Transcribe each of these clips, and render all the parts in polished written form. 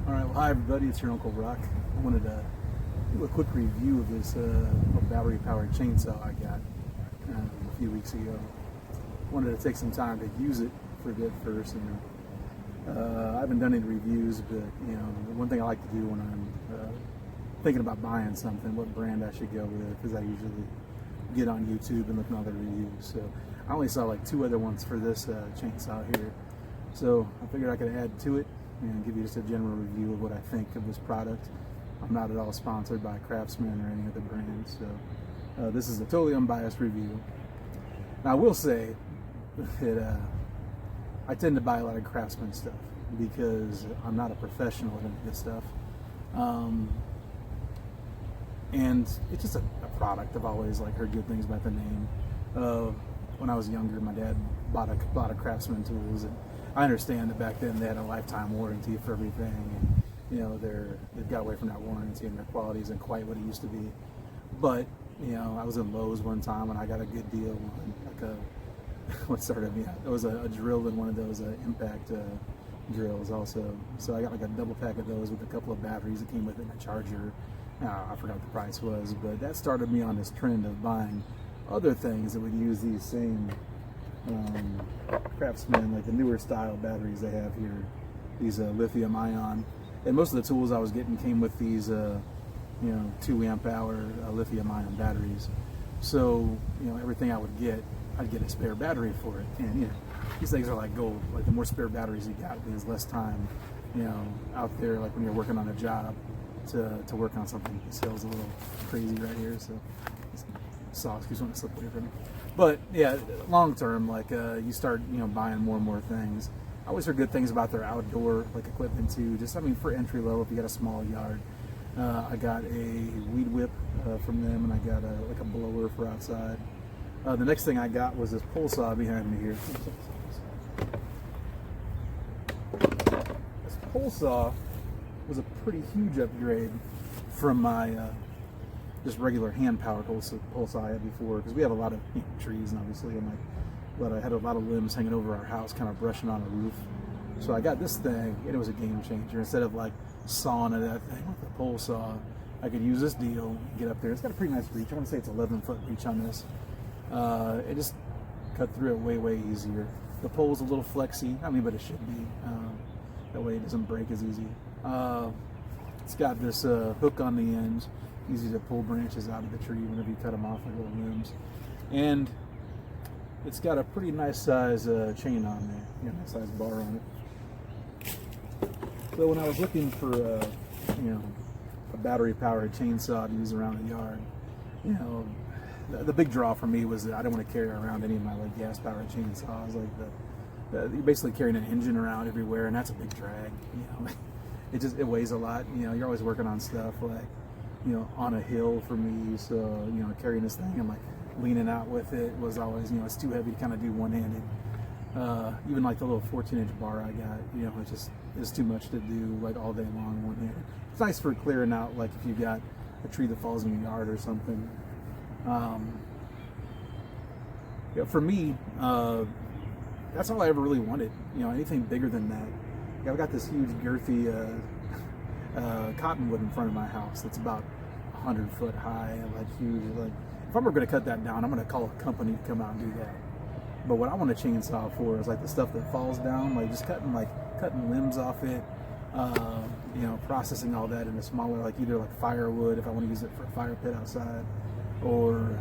Alright, well, hi everybody, it's your Uncle Rock. I wanted to do a quick review of this little battery-powered chainsaw I got a few weeks ago. Wanted to take some time to use it for a bit first. And I haven't done any reviews, but one thing I like to do when I'm thinking about buying something, what brand I should go with, because I usually get on YouTube and look at other reviews. So I only saw like 2 other ones for this chainsaw here. So I figured I could add to it and give you just a general review of what I think of this product. I'm not at all sponsored by Craftsman or any other brand, so this is a totally unbiased review. Now I will say that I tend to buy a lot of Craftsman stuff because I'm not a professional at any of this stuff. And it's just a product. I've always heard good things about the name. When I was younger, my dad bought a lot of Craftsman tools, and I understand that back then they had a lifetime warranty for everything, and they've got away from that warranty, and their quality isn't quite what it used to be. But I was in Lowe's one time and I got a good deal on it was a drill in one of those impact drills also. So I got a double pack of those with a couple of batteries that came with it and a charger. I forgot what the price was, but that started me on this trend of buying other things that would use these same Craftsman, like the newer style batteries they have here, these lithium ion. And most of the tools I was getting came with these 2 amp hour lithium ion batteries. So everything I would get, I'd get a spare battery for it. And these things are like gold. Like the more spare batteries you got, means less time out there, like when you're working on a job to work on something. This hill's a little crazy right here, so socks keeps wanting to slip away from me. But yeah, long term, you start buying more and more things. I always heard good things about their outdoor equipment too. Just for entry level, if you got a small yard. I got a weed whip from them, and I got a blower for outside. The next thing I got was this pole saw behind me here. This pole saw was a pretty huge upgrade from my just regular hand-powered pole saw I had before, because we have a lot of trees, and obviously, I had a lot of limbs hanging over our house, kind of brushing on the roof. So I got this thing, and it was a game changer. Instead of sawing at that thing with the pole saw, I could use this deal, get up there. It's got a pretty nice reach. I want to say it's 11-foot reach on this. It just cut through it way easier. The pole's a little flexy, but it should be. That way it doesn't break as easy. It's got this hook on the end, easy to pull branches out of the tree whenever you cut them off like little limbs. And it's got a pretty nice size chain on there, nice size bar on it. So when I was looking for a battery-powered chainsaw to use around the yard, the big draw for me was that I don't want to carry around any of my gas-powered chainsaws. You're basically carrying an engine around everywhere, and that's a big drag. It weighs a lot. You're always working on stuff on a hill for me. So carrying this thing and leaning out with it was always it's too heavy to kind of do one-handed. Even the little 14-inch bar I got, it's too much to do all day long one-handed. It's nice for clearing out if you got a tree that falls in your yard or something. For me, that's all I ever really wanted. Anything bigger than that. I've got this huge girthy cottonwood in front of my house that's about 100 foot high, huge. If I'm ever going to cut that down, I'm going to call a company to come out and do that. But what I want a chainsaw for is the stuff that falls down, just cutting limbs off it, processing all that into smaller, either firewood if I want to use it for a fire pit outside, or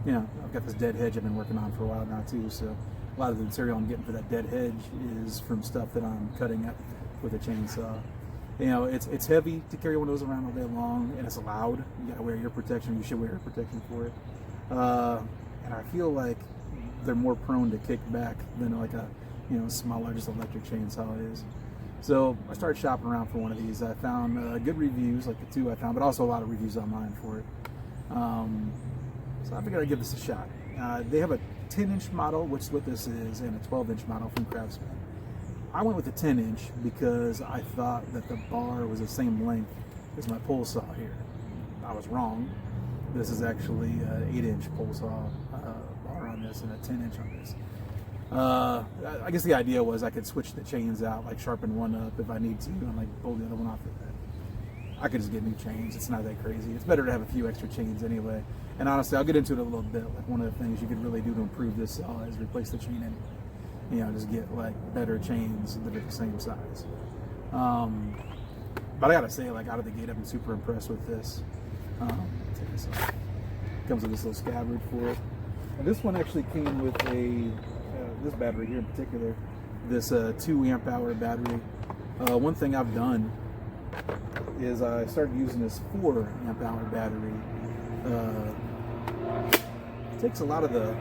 I've got this dead hedge I've been working on for a while now too. So a lot of the material I'm getting for that dead hedge is from stuff that I'm cutting up with a chainsaw. It's heavy to carry one of those around all day long, and it's loud. You gotta wear ear protection. You should wear ear protection for it. And I feel like they're more prone to kick back than a smaller, just electric chainsaw is. So I started shopping around for one of these. I found good reviews, like the 2 I found, but also a lot of reviews online for it. So I figured I'd give this a shot. They have a 10-inch model, which is what this is, and a 12-inch model from Craftsman. I went with the 10-inch because I thought that the bar was the same length as my pole saw here. I was wrong. This is actually an 8-inch pole saw bar on this and a 10-inch on this. I guess the idea was I could switch the chains out, like sharpen one up if I need to, and like pull the other one off. I could just get new chains. It's not that crazy. It's better to have a few extra chains anyway. And honestly, I'll get into it a little bit. Like one of the things you could really do to improve this saw is replace the chain anyway. You know, just get like better chains that are the same size. But I gotta say, like out of the gate, I've been super impressed with this. Take this off. Comes with this little scabbard for it. And this one actually came with a this battery here in particular, this 2 amp hour battery. One thing I've done is I started using this 4 amp hour battery. It takes a lot of the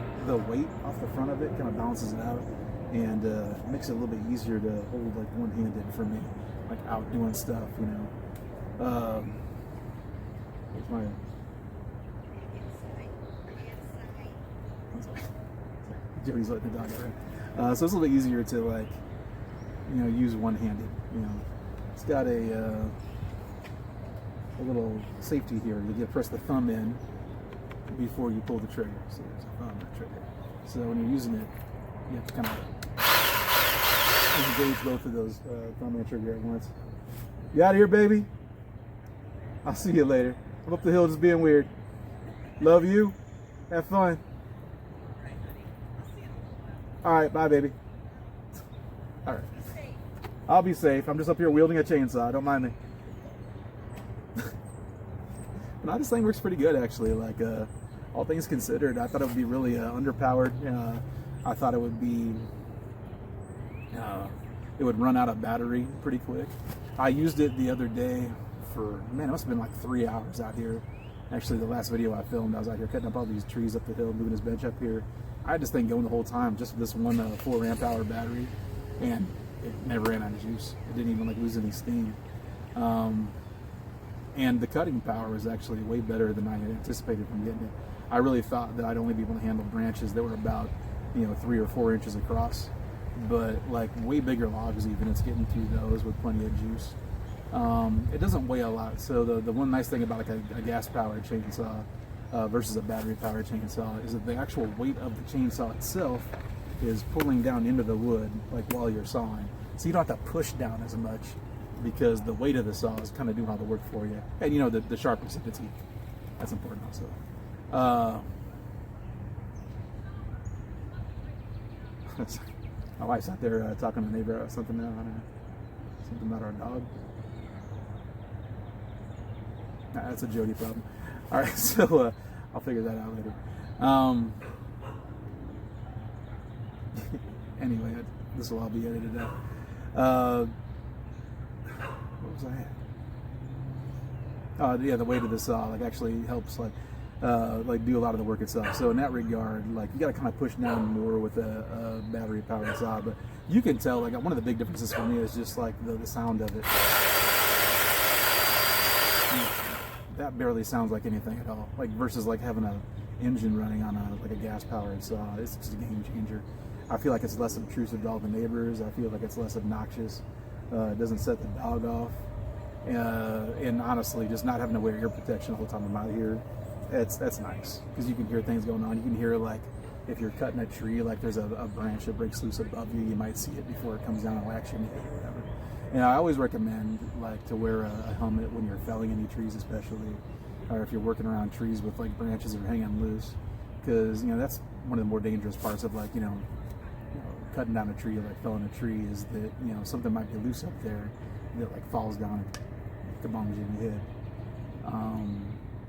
weight off the front of it, kind of balances it out, and makes it a little bit easier to hold like one-handed for me, like out doing stuff, you know. Here's my Jody's letting the dog out. So it's a little bit easier to like, you know, use one-handed. You know, it's got a little safety here. You press the thumb in before you pull the trigger. So there's a thumb and a trigger. So when you're using it, you have to kind of engage both of those thumb and trigger at once. You out of here, baby? I'll see you later. I'm up the hill just being weird. Love you. Have fun. All right, bye, baby. All right. I'll be safe. I'm just up here wielding a chainsaw. Don't mind me. No, this thing works pretty good, actually. Like, all things considered, I thought it would be really underpowered. I thought it would be, it would run out of battery pretty quick. I used it the other day for, man, it must have been like 3 hours out here. Actually, the last video I filmed, I was out here cutting up all these trees up the hill, moving this bench up here. I had this thing going the whole time, just with this one 4 amp hour battery, and it never ran out of juice. It didn't even like lose any steam. And the cutting power was actually way better than I had anticipated from getting it. I really thought that I'd only be able to handle branches that were about, you know, 3 or 4 inches across, but like way bigger logs even, it's getting through those with plenty of juice. It doesn't weigh a lot, so the one nice thing about like a gas powered chainsaw versus a battery powered chainsaw is that the actual weight of the chainsaw itself is pulling down into the wood like while you're sawing, so you don't have to push down as much because the weight of the saw is kind of doing all the work for you, and you know the sharpness of the teeth, that's important also. My wife's out there talking to the neighbor about something now. I don't know, something about our dog. Nah, that's a Jody problem. All right, so I'll figure that out later. Anyway, this will all be edited out. What was I at? Yeah, the weight of the saw like actually helps like do a lot of the work itself. So in that regard, like you got to kind of push down more with a battery powered saw. But you can tell like one of the big differences for me is just like the sound of it. That barely sounds like anything at all. Like versus like having an engine running on a gas powered saw. It's just a game changer. I feel like it's less obtrusive to all the neighbors. I feel like it's less obnoxious. It doesn't set the dog off. And honestly, just not having to wear ear protection the whole time I'm out here, that's nice because you can hear things going on. You can hear like if you're cutting a tree, like there's a branch that breaks loose above you, you might see it before it comes down and whacks you in the head or whatever. And I always recommend like to wear a helmet when you're felling any trees, especially, or if you're working around trees with like branches that are hanging loose, because you know that's one of the more dangerous parts of like you know cutting down a tree, like felling a tree, is that you know something might be loose up there that like falls down and kabongs you in the head.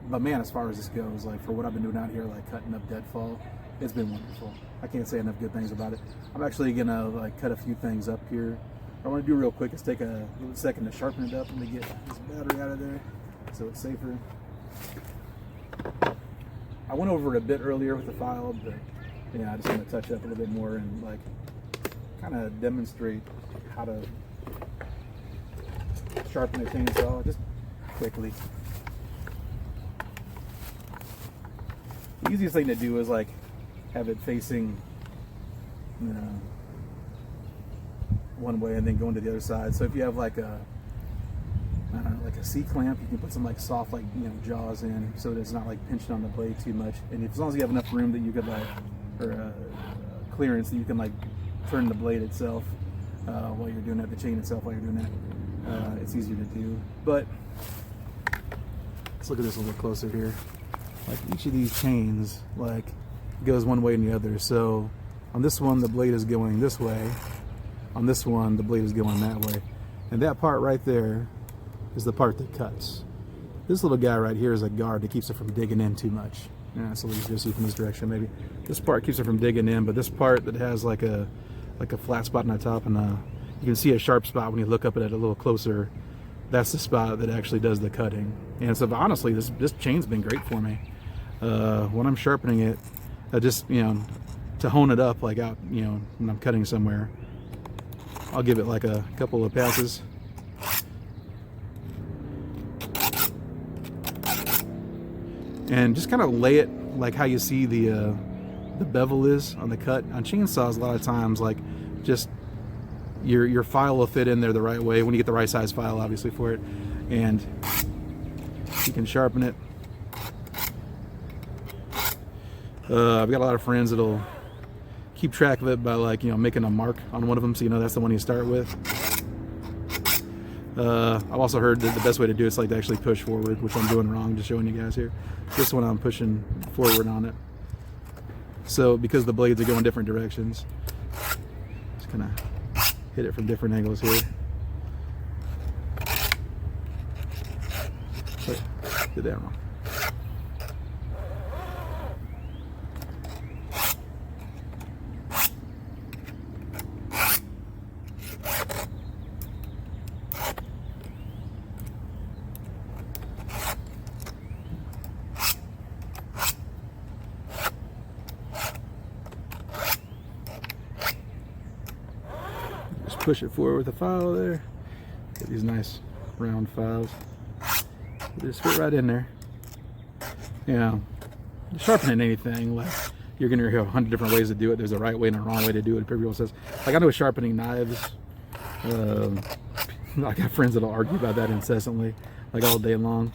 But man, as far as this goes, like for what I've been doing out here, like cutting up deadfall, it's been wonderful. I can't say enough good things about it. I'm actually gonna like cut a few things up here. What I want to do real quick is take a little second to sharpen it up and to get this battery out of there so it's safer. I went over it a bit earlier with the file, but yeah, I just want to touch up a little bit more and like kind of demonstrate how to sharpen a chainsaw just quickly. The easiest thing to do is like have it facing, you know, one way and then going to the other side. So if you have like a, I don't know, like a C-clamp, you can put some like soft like you know jaws in so that it's not like pinching on the blade too much. And as long as you have enough room that you could like, or clearance that you can like turn the blade itself while you're doing that, the chain itself while you're doing that. It's easier to do. But let's look at this a little closer here. Like each of these chains like goes one way and the other. So on this one the blade is going this way. On this one the blade is going that way. And that part right there is the part that cuts. This little guy right here is a guard that keeps it from digging in too much. Yeah, it's a little easier to see from this direction maybe. This part keeps it from digging in, but this part that has like a flat spot on the top, and you can see a sharp spot when you look up at it a little closer. That's the spot that actually does the cutting. And so honestly, this chain's been great for me. When I'm sharpening it, just, you know, to hone it up, like out, you know, when I'm cutting somewhere, I'll give it like a couple of passes. And just kind of lay it like how you see the bevel is on the cut. On chainsaws, a lot of times, like, just your file will fit in there the right way when you get the right size file, obviously, for it. And you can sharpen it. I've got a lot of friends that'll keep track of it by, like, you know, making a mark on one of them so you know that's the one you start with. I've also heard that the best way to do it is like to actually push forward, which I'm doing wrong, just showing you guys here. This one I'm pushing forward on it. So because the blades are going different directions, just kind of hit it from different angles here. Wait, did that wrong. Push it forward with the file there. Get these nice round files. Just fit right in there. You know, sharpening anything, like, you're gonna hear 100 different ways to do it. There's a right way and a wrong way to do it. Everyone says, like, I know with sharpening knives, I got friends that'll argue about that incessantly, like all day long.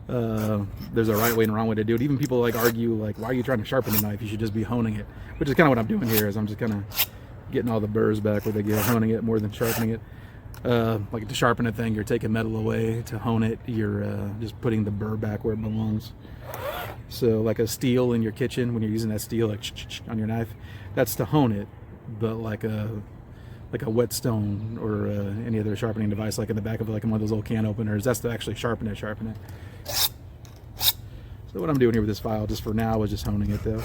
There's a right way and a wrong way to do it. Even people like argue, like, why are you trying to sharpen a knife? You should just be honing it. Which is kind of what I'm doing here. Is I'm just kind of getting all the burrs back where they get, honing it more than sharpening it. Like to sharpen a thing, you're taking metal away. To hone it, you're just putting the burr back where it belongs. So like a steel in your kitchen, when you're using that steel like on your knife, that's to hone it. But like a whetstone or any other sharpening device, like in the back of like one of those old can openers, that's to actually sharpen it. So what I'm doing here with this file, just for now, is just honing it though.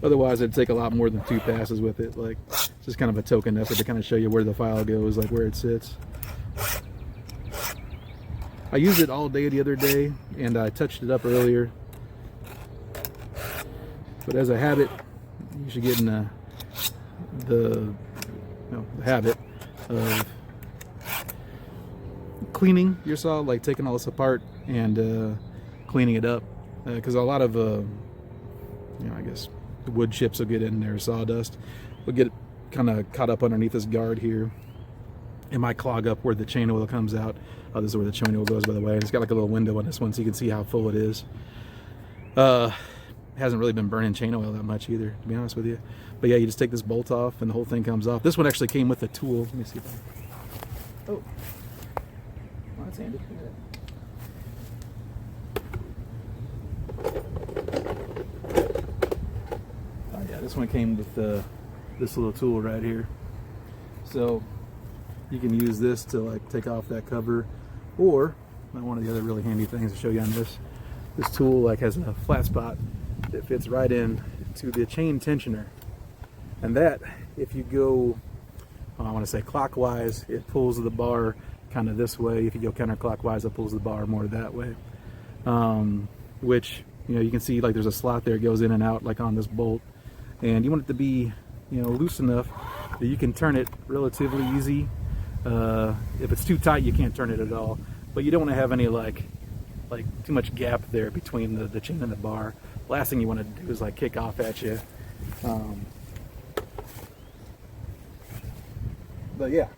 Otherwise, it'd take a lot more than 2 passes with it. Like, it's just kind of a token effort to kind of show you where the file goes, like where it sits. I used it all day the other day, and I touched it up earlier. But as a habit, you should get in the habit of cleaning your saw, like taking all this apart and cleaning it up. Because a lot of, I guess, the wood chips will get in there, sawdust will get kind of caught up underneath this guard here. It might clog up where the chain oil comes out. Oh, this is where the chain oil goes, by the way. It's got like a little window on this one so you can see how full it is. It hasn't really been burning chain oil that much either, to be honest with you. But yeah, you just take this bolt off and the whole thing comes off. This one actually came with a tool. Let me see if I... Oh, well, that's handy. This one came with this little tool right here, so you can use this to like take off that cover, or one of the other really handy things to show you on this tool like has a flat spot that fits right in to the chain tensioner, and that if you go I want to say clockwise, it pulls the bar kind of this way. If you go counterclockwise, it pulls the bar more that way, which you can see like there's a slot there, it goes in and out like on this bolt. And you want it to be, loose enough that you can turn it relatively easy. If it's too tight, you can't turn it at all. But you don't want to have any like too much gap there between the chain and the bar. Last thing you want to do is like kick off at you. But yeah,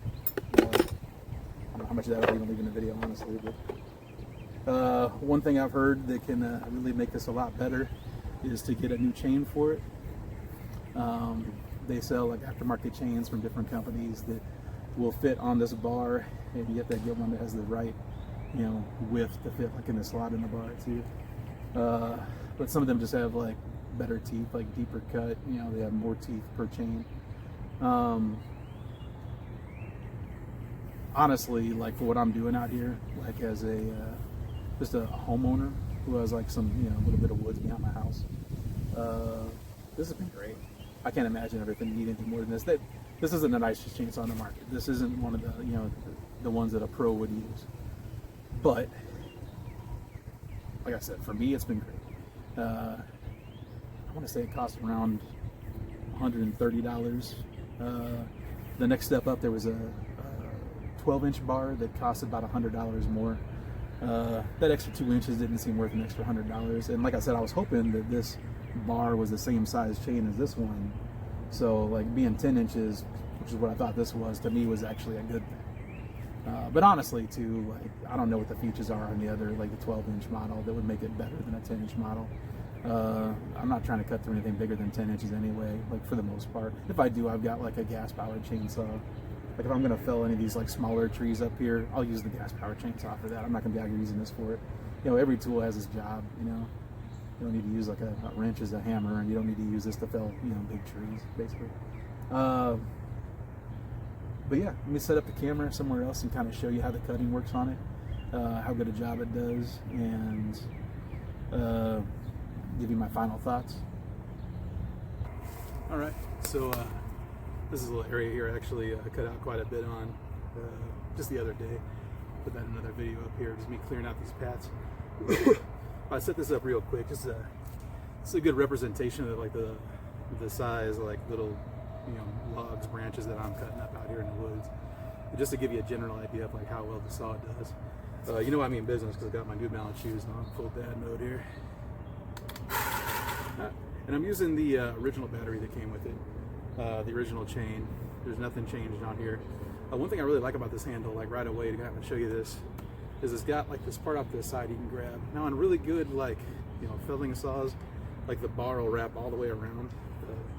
I don't know how much of that I'll even leave in the video, honestly. One thing I've heard that can really make this a lot better is to get a new chain for it. They sell like aftermarket chains from different companies that will fit on this bar, and you have to get one that has the right, width to fit like in the slot in the bar too. But some of them just have like better teeth, like deeper cut. They have more teeth per chain. Honestly, like for what I'm doing out here, like as a just a homeowner who has like some a little bit of woods behind my house, this has been great. I can't imagine everything needing anything more than this. This isn't the nicest chainsaw on the market. This isn't one of the ones that a pro would use. But like I said, for me, it's been great. I want to say it cost around $130. The next step up, there was a 12-inch bar that cost about $100 more. That extra 2 inches didn't seem worth an extra $100. And like I said, I was hoping that this bar was the same size chain as this one. So like being 10 inches, which is what I thought this was, to me was actually a good thing. But honestly too, like I don't know what the features are on the other, like the 12-inch model that would make it better than a 10-inch model. I'm not trying to cut through anything bigger than 10 inches anyway, like for the most part. If I do, I've got like a gas powered chainsaw. Like if I'm gonna fell any of these like smaller trees up here, I'll use the gas powered chainsaw for that. I'm not gonna be out here using this for it. Every tool has its job, You don't need to use like a wrench as a hammer, and you don't need to use this to fell, big trees, basically. But yeah, let me set up the camera somewhere else and kind of show you how the cutting works on it, how good a job it does, and give you my final thoughts. All right, so this is a little area here I actually cut out quite a bit on just the other day. Put that in another video up here, just me clearing out these paths. I set this up real quick. It's a good representation of like the size, like little logs, branches that I'm cutting up out here in the woods, and just to give you a general idea of like how well the saw does. I mean business because I got my New Balance shoes and I'm in full dad mode here. And I'm using the original battery that came with it, the original chain. There's nothing changed on here. One thing I really like about this handle, like right away, to kind of show you this, is it's got like this part off to the side you can grab. Now on really good like felling saws, like the bar will wrap all the way around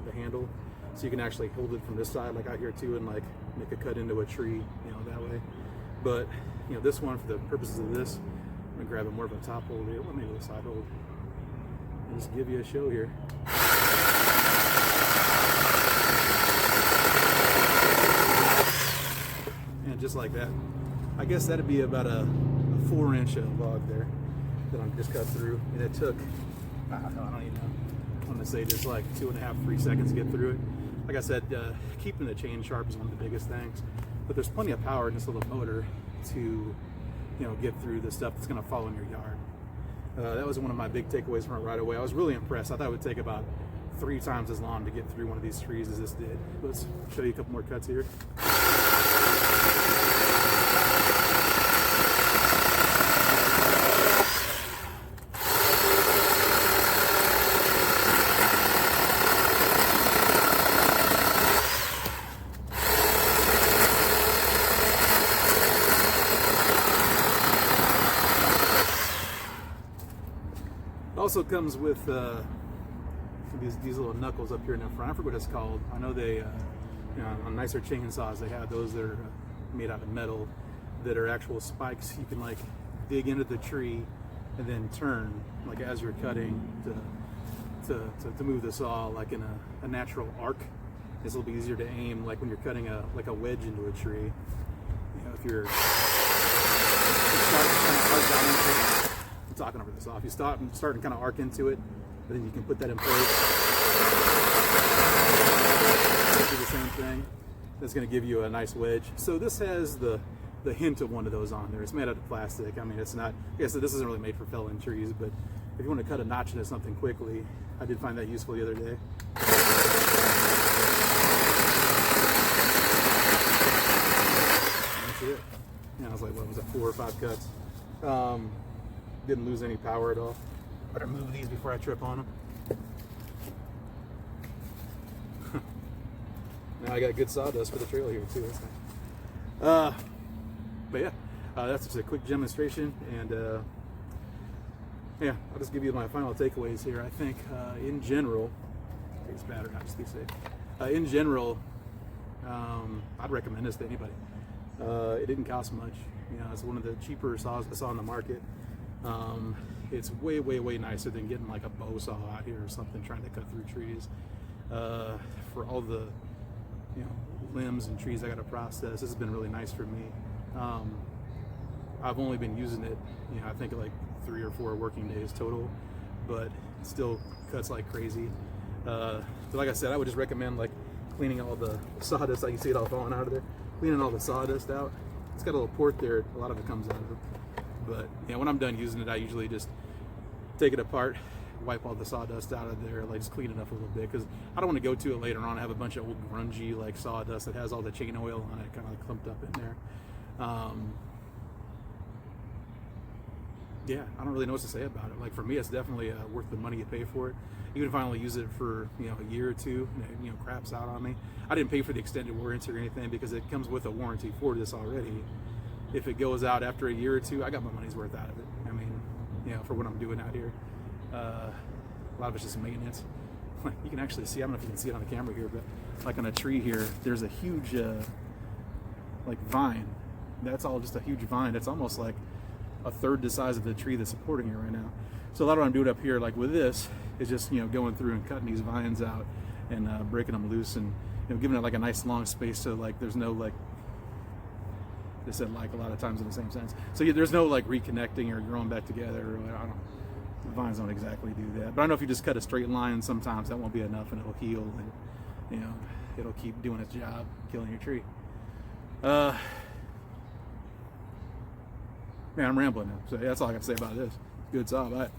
the handle, so you can actually hold it from this side like out here too, and like make a cut into a tree that way. But this one, for the purposes of this, I'm gonna grab it more of a top hold here. Well, maybe a side hold, and just give you a show here. And just like that, I guess that'd be about a 4-inch log there that I'm just cut through, and it took I don't even know, I'm gonna say just like 2.5, 3 seconds to get through it. Like I said, keeping the chain sharp is one of the biggest things, but there's plenty of power in this little motor to get through the stuff that's gonna fall in your yard. That was one of my big takeaways from it right away. I was really impressed. I thought it would take about 3 times as long to get through one of these trees as this did. Let's show you a couple more cuts here. Also comes with these little knuckles up here in the front. I forget what it's called. I know they, on nicer chainsaws, they have those that are made out of metal that are actual spikes. You can like dig into the tree and then turn like as you're cutting to move the saw like in a natural arc. It's a little bit easier to aim like when you're cutting a wedge into a tree. If you're starting to kind of arc down into it, I'm talking over this off. You starting to kind of arc into it, and then you can put that in place. Do the same thing. That's going to give you a nice wedge. So this has the hint of one of those on there. It's made out of plastic. I mean, it's not. I guess this isn't really made for felling trees, but if you want to cut a notch into something quickly, I did find that useful the other day. That's it. I was like, what was it, 4 or 5 cuts? Didn't lose any power at all. Better move these before I trip on them. Now I got good sawdust for the trail here too. That's nice. But yeah, that's just a quick demonstration, and yeah, I'll just give you my final takeaways here. I think in general, it's bad or not, just be safe. In general, I'd recommend this to anybody. It didn't cost much. You know, it's one of the cheaper saws I saw on the market. It's way, way, way nicer than getting like a bow saw out here or something trying to cut through trees. For all the, you know, limbs and trees I got to process, this has been really nice for me. I've only been using it, you know, I think like 3 or 4 working days total, but it still cuts like crazy. So like I said, I would just recommend like cleaning all the sawdust. I can see it all falling out of there. Cleaning all the sawdust out. It's got a little port there. A lot of it comes out of it. But yeah, when I'm done using it, I usually just take it apart, wipe all the sawdust out of there, like just clean it up a little bit, because I don't want to go to it later on and have a bunch of old grungy like sawdust that has all the chain oil on it, kind of like clumped up in there. Yeah, I don't really know what to say about it. Like for me, it's definitely worth the money you pay for it. Even if I only use it for, you know, a year or two, and it, you know, craps out on me. I didn't pay for the extended warranty or anything because it comes with a warranty for this already. If it goes out after a year or two, I got my money's worth out of it. I mean, you know, for what I'm doing out here. A lot of it's just maintenance. You can actually see, I don't know if you can see it on the camera here, but like on a tree here, there's a huge like vine. That's all just a huge vine. It's almost like a third the size of the tree that's supporting it right now. So a lot of what I'm doing up here, like with this, is just, you know, going through and cutting these vines out and breaking them loose, and, you know, giving it like a nice long space so like there's no like, they said like a lot of times in the same sense. So yeah, there's no like reconnecting or growing back together. Or, I don't know. The vines don't exactly do that. But I know if you just cut a straight line, sometimes that won't be enough and it'll heal, and, you know, it'll keep doing its job, killing your tree. Man, I'm rambling now. So yeah, that's all I got to say about this. Good saw, bye.